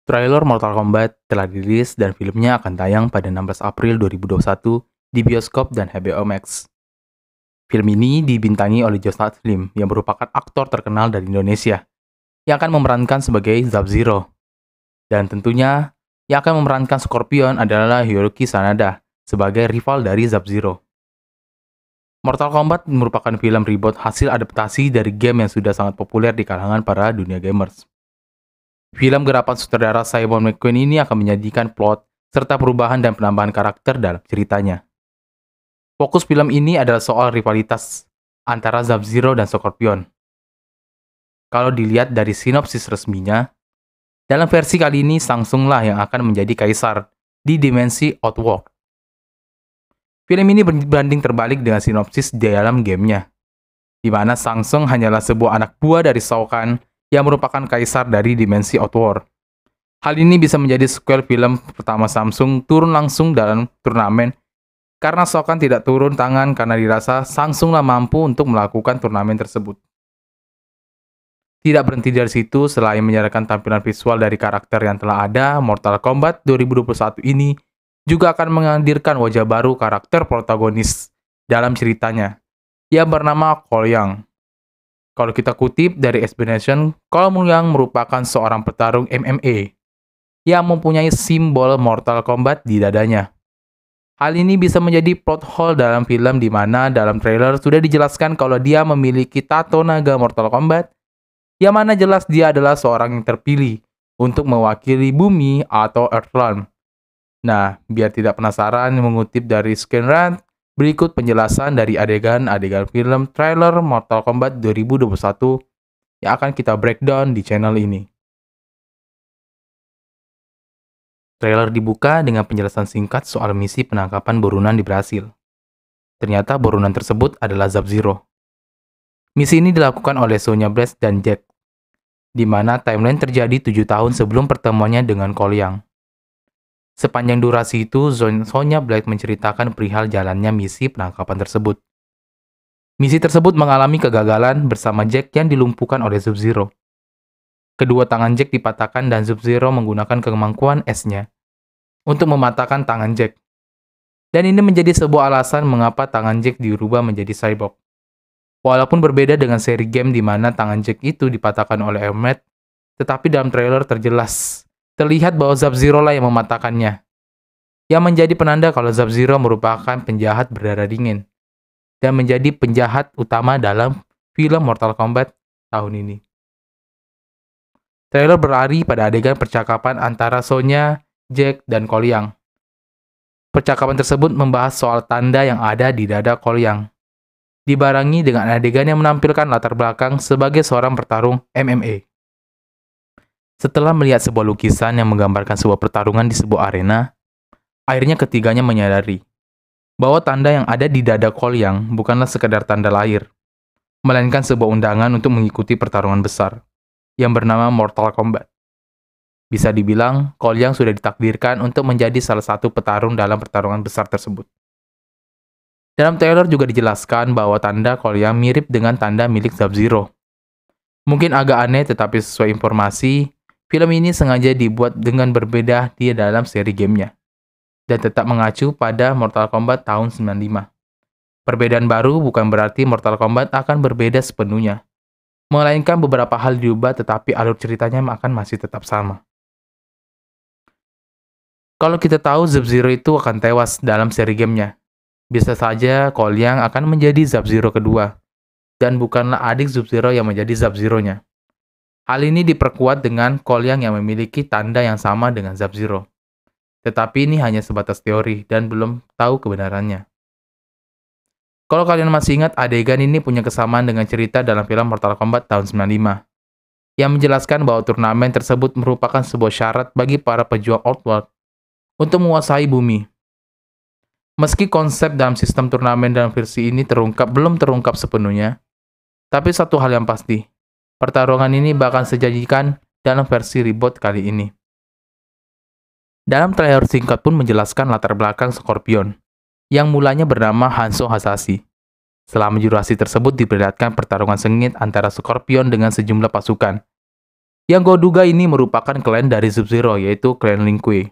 Trailer Mortal Kombat telah dirilis dan filmnya akan tayang pada 16 April 2021 di bioskop dan HBO Max. Film ini dibintangi oleh Josh Taslim yang merupakan aktor terkenal dari Indonesia yang akan memerankan sebagai Sub-Zero. Dan tentunya yang akan memerankan Scorpion adalah Hiroki Sanada sebagai rival dari Sub-Zero. Mortal Kombat merupakan film reboot hasil adaptasi dari game yang sudah sangat populer di kalangan para dunia gamers. Film garapan sutradara Simon McQueen ini akan menyajikan plot serta perubahan dan penambahan karakter dalam ceritanya. Fokus film ini adalah soal rivalitas antara Sub-Zero dan Scorpion. Kalau dilihat dari sinopsis resminya, dalam versi kali ini Shang lah yang akan menjadi kaisar di dimensi Outworld. Film ini berbanding terbalik dengan sinopsis di dalam gamenya, di mana Shang Tsung hanyalah sebuah anak buah dari Shao Kahn yang merupakan kaisar dari dimensi Outworld. Hal ini bisa menjadi sequel film pertama Samsung turun langsung dalam turnamen karena Shao Kahn tidak turun tangan karena dirasa Samsung lah mampu untuk melakukan turnamen tersebut. Tidak berhenti dari situ, selain menyarankan tampilan visual dari karakter yang telah ada, Mortal Kombat 2021 ini juga akan menghadirkan wajah baru karakter protagonis dalam ceritanya, yang bernama Cole Young. Kalau kita kutip dari SB Nation, Cole Young merupakan seorang petarung MMA yang mempunyai simbol Mortal Kombat di dadanya. Hal ini bisa menjadi plot hole dalam film di mana dalam trailer sudah dijelaskan kalau dia memiliki tato naga Mortal Kombat, yang mana jelas dia adalah seorang yang terpilih untuk mewakili bumi atau Earthrealm. Nah, biar tidak penasaran, mengutip dari Screen Rant, berikut penjelasan dari adegan-adegan film trailer Mortal Kombat 2021 yang akan kita breakdown di channel ini. Trailer dibuka dengan penjelasan singkat soal misi penangkapan buronan di Brasil. Ternyata buronan tersebut adalah Sub-Zero. Misi ini dilakukan oleh Sonya Blade dan Jack, di mana timeline terjadi 7 tahun sebelum pertemuannya dengan Cole Young. Sepanjang durasi itu, Sonya Blade menceritakan perihal jalannya misi penangkapan tersebut. Misi tersebut mengalami kegagalan bersama Jack yang dilumpuhkan oleh Sub-Zero. Kedua tangan Jack dipatahkan dan Sub-Zero menggunakan kemampuan esnya untuk mematahkan tangan Jack. Dan ini menjadi sebuah alasan mengapa tangan Jack dirubah menjadi cyborg. Walaupun berbeda dengan seri game di mana tangan Jack itu dipatahkan oleh Emmett, tetapi dalam trailer terlihat bahwa Sub-Zero lah yang mematahkannya, yang menjadi penanda kalau Sub-Zero merupakan penjahat berdarah dingin, dan menjadi penjahat utama dalam film Mortal Kombat tahun ini. Trailer berlari pada adegan percakapan antara Sonya, Jack, dan Cole Young. Percakapan tersebut membahas soal tanda yang ada di dada Cole Young, dibarengi dengan adegan yang menampilkan latar belakang sebagai seorang petarung MMA. Setelah melihat sebuah lukisan yang menggambarkan sebuah pertarungan di sebuah arena, akhirnya ketiganya menyadari bahwa tanda yang ada di dada Cole Young bukanlah sekedar tanda lahir, melainkan sebuah undangan untuk mengikuti pertarungan besar yang bernama Mortal Kombat. Bisa dibilang, Cole Young sudah ditakdirkan untuk menjadi salah satu petarung dalam pertarungan besar tersebut. Dalam trailer juga dijelaskan bahwa tanda Cole Young mirip dengan tanda milik Sub-Zero. Mungkin agak aneh, tetapi sesuai informasi, film ini sengaja dibuat dengan berbeda di dalam seri gamenya, dan tetap mengacu pada Mortal Kombat tahun 95. Perbedaan baru bukan berarti Mortal Kombat akan berbeda sepenuhnya, melainkan beberapa hal diubah tetapi alur ceritanya akan masih tetap sama. Kalau kita tahu Sub-Zero itu akan tewas dalam seri gamenya, bisa saja Cole Young akan menjadi Sub-Zero kedua, dan bukanlah adik Sub-Zero yang menjadi Sub-Zero-nya. Hal ini diperkuat dengan Cole Young yang memiliki tanda yang sama dengan Sub-Zero. Tetapi ini hanya sebatas teori dan belum tahu kebenarannya. Kalau kalian masih ingat, adegan ini punya kesamaan dengan cerita dalam film Mortal Kombat tahun 95, yang menjelaskan bahwa turnamen tersebut merupakan sebuah syarat bagi para pejuang Outworld untuk menguasai bumi. Meski konsep dalam sistem turnamen dalam versi ini belum terungkap sepenuhnya, tapi satu hal yang pasti, pertarungan ini bakal disajikan dalam versi reboot kali ini. Dalam trailer singkat pun menjelaskan latar belakang Scorpion, yang mulanya bernama Hanzo Hasashi. Selama durasi tersebut diperlihatkan pertarungan sengit antara Scorpion dengan sejumlah pasukan, Yang gue duga ini merupakan klan dari Sub-Zero, yaitu klan Lin Kuei.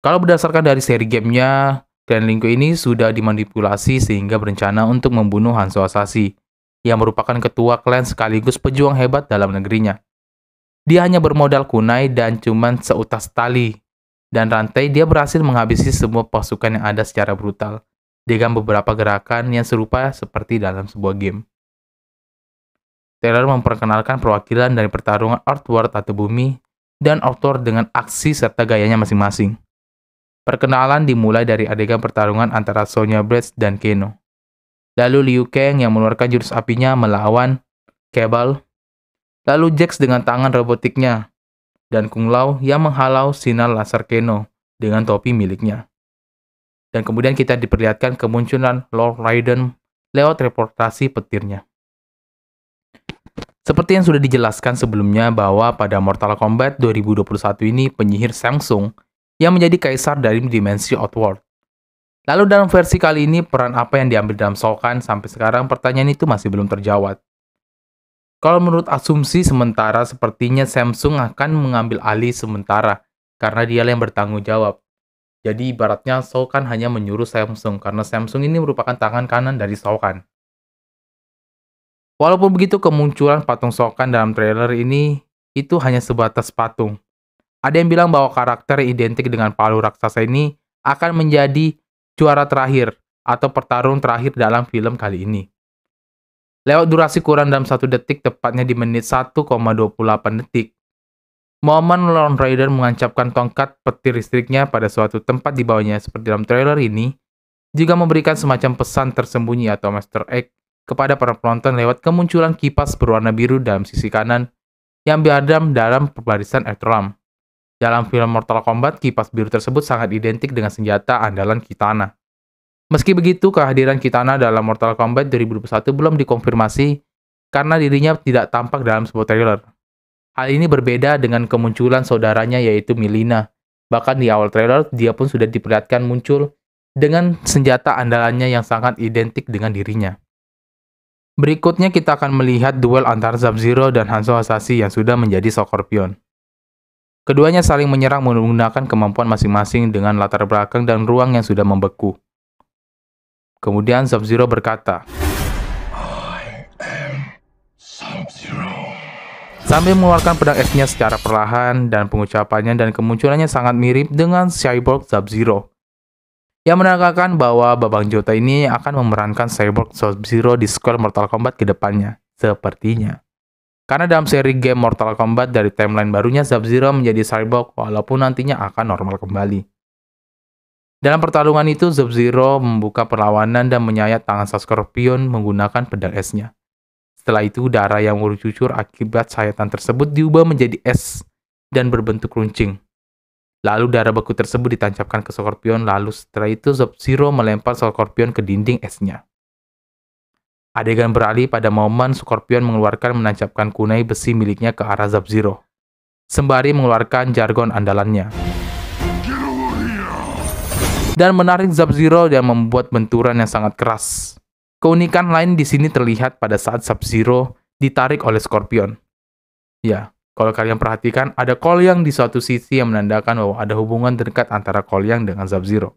Kalau berdasarkan dari seri gamenya, klan Lin Kuei ini sudah dimanipulasi sehingga berencana untuk membunuh Hanzo Hasashi, yang merupakan ketua klan sekaligus pejuang hebat dalam negerinya. Dia hanya bermodal kunai dan cuman seutas tali dan rantai, dia berhasil menghabisi semua pasukan yang ada secara brutal dengan beberapa gerakan yang serupa seperti dalam sebuah game. Trailer memperkenalkan perwakilan dari pertarungan Earthworld atau bumi dan Outworld dengan aksi serta gayanya masing-masing. Perkenalan dimulai dari adegan pertarungan antara Sonya Blade dan Keno. Lalu Liu Kang yang mengeluarkan jurus apinya melawan Cable. Lalu Jax dengan tangan robotiknya. Dan Kung Lao yang menghalau sinar laser Keno dengan topi miliknya. Dan kemudian kita diperlihatkan kemunculan Lord Raiden lewat reportasi petirnya. Seperti yang sudah dijelaskan sebelumnya bahwa pada Mortal Kombat 2021 ini penyihir Samsung yang menjadi kaisar dari dimensi Outworld. Lalu dalam versi kali ini peran apa yang diambil dalam Shao Kahn sampai sekarang pertanyaan itu masih belum terjawab. Kalau menurut asumsi sementara sepertinya Samsung akan mengambil alih sementara karena dialah yang bertanggung jawab. Jadi ibaratnya Shao Kahn hanya menyuruh Samsung karena Samsung ini merupakan tangan kanan dari Shao Kahn. Walaupun begitu, kemunculan patung Shao Kahn dalam trailer ini itu hanya sebatas patung. Ada yang bilang bahwa karakter identik dengan palu raksasa ini akan menjadi juara terakhir atau pertarung terakhir dalam film kali ini. Lewat durasi kurang dalam 1 detik, tepatnya di menit 1,28 detik, momen Lord Raiden mengancapkan tongkat petir listriknya pada suatu tempat di bawahnya seperti dalam trailer ini juga memberikan semacam pesan tersembunyi atau Easter egg kepada para penonton lewat kemunculan kipas berwarna biru dalam sisi kanan yang diadam dalam barisan Earthrealm. Dalam film Mortal Kombat, kipas biru tersebut sangat identik dengan senjata andalan Kitana. Meski begitu, kehadiran Kitana dalam Mortal Kombat 2021 belum dikonfirmasi karena dirinya tidak tampak dalam sebuah trailer. Hal ini berbeda dengan kemunculan saudaranya yaitu Mileena. Bahkan di awal trailer, dia pun sudah diperlihatkan muncul dengan senjata andalannya yang sangat identik dengan dirinya. Berikutnya kita akan melihat duel antara Sub-Zero dan Hanzo Hasashi yang sudah menjadi Scorpion. Keduanya saling menyerang menggunakan kemampuan masing-masing dengan latar belakang dan ruang yang sudah membeku. Kemudian Sub-Zero berkata, "I am Sub-Zero." Sambil mengeluarkan pedang esnya secara perlahan dan pengucapannya dan kemunculannya sangat mirip dengan Cyborg Sub-Zero. Yang menandakan bahwa Babang Jota ini akan memerankan Cyborg Sub-Zero di sequel Mortal Kombat ke depannya, sepertinya. Karena dalam seri game Mortal Kombat dari timeline barunya, Sub-Zero menjadi Cyborg walaupun nantinya akan normal kembali. Dalam pertarungan itu, Sub-Zero membuka perlawanan dan menyayat tangan Scorpion menggunakan pedang esnya. Setelah itu, darah yang bercucur akibat sayatan tersebut diubah menjadi es dan berbentuk runcing. Lalu darah beku tersebut ditancapkan ke Scorpion, lalu setelah itu Sub-Zero melempar Scorpion ke dinding esnya. Adegan beralih pada momen Scorpion menancapkan kunai besi miliknya ke arah Sub-Zero, sembari mengeluarkan jargon andalannya. Dan menarik Sub-Zero dan membuat benturan yang sangat keras. Keunikan lain di sini terlihat pada saat Sub-Zero ditarik oleh Scorpion. Ya, kalau kalian perhatikan, ada Kolyang di suatu sisi yang menandakan bahwa ada hubungan dekat antara Kolyang dengan Sub-Zero.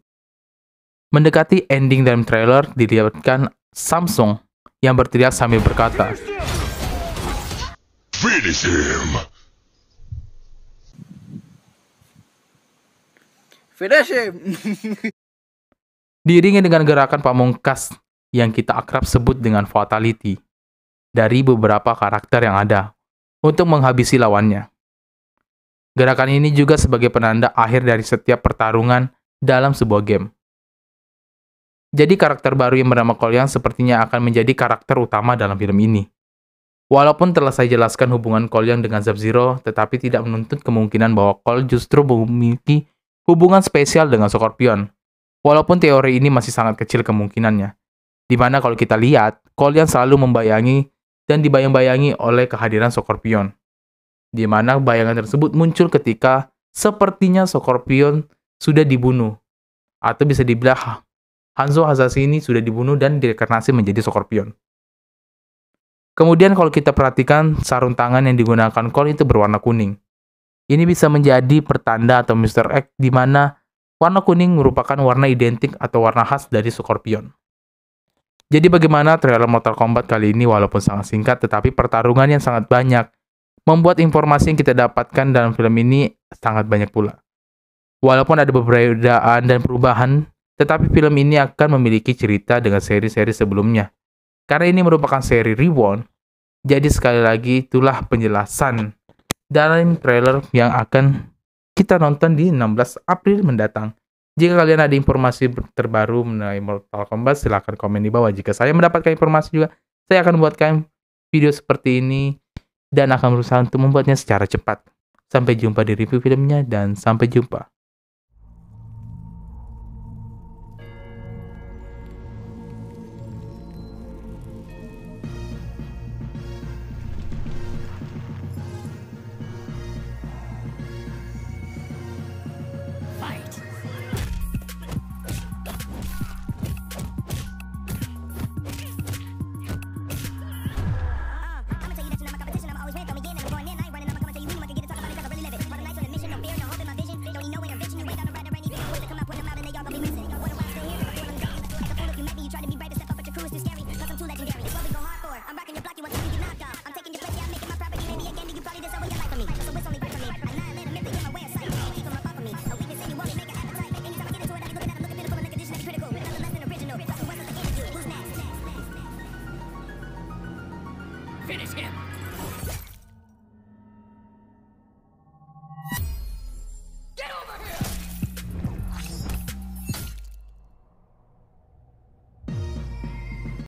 Mendekati ending dalam trailer, dilihatkan Samsung yang berteriak sambil berkata, "Finish him! Finish him!" Diiringi dengan gerakan pamungkas yang kita akrab sebut dengan fatality dari beberapa karakter yang ada untuk menghabisi lawannya. Gerakan ini juga sebagai penanda akhir dari setiap pertarungan dalam sebuah game. Jadi karakter baru yang bernama Kolyang sepertinya akan menjadi karakter utama dalam film ini. Walaupun telah saya jelaskan hubungan Kolyang dengan Sub-Zero, tetapi tidak menuntut kemungkinan bahwa Kol justru memiliki hubungan spesial dengan Scorpion. Walaupun teori ini masih sangat kecil kemungkinannya. Dimana kalau kita lihat, Kolyang selalu membayangi dan dibayang-bayangi oleh kehadiran Scorpion. Di mana bayangan tersebut muncul ketika sepertinya Scorpion sudah dibunuh. Atau bisa dibilang Hanzo Hasashi ini sudah dibunuh dan direinkarnasi menjadi Scorpion. Kemudian kalau kita perhatikan sarung tangan yang digunakan Cole itu berwarna kuning. Ini bisa menjadi pertanda atau Mr. X di mana warna kuning merupakan warna identik atau warna khas dari Scorpion. Jadi bagaimana trailer Mortal Kombat kali ini walaupun sangat singkat tetapi pertarungan yang sangat banyak, membuat informasi yang kita dapatkan dalam film ini sangat banyak pula. Walaupun ada perbedaan dan perubahan, tetapi film ini akan memiliki cerita dengan seri-seri sebelumnya. Karena ini merupakan seri reborn, jadi sekali lagi itulah penjelasan dalam trailer yang akan kita nonton di 16 April mendatang. Jika kalian ada informasi terbaru mengenai Mortal Kombat, silahkan komen di bawah. Jika saya mendapatkan informasi juga, saya akan membuatkan video seperti ini dan akan berusaha untuk membuatnya secara cepat. Sampai jumpa di review filmnya dan sampai jumpa. Finish him!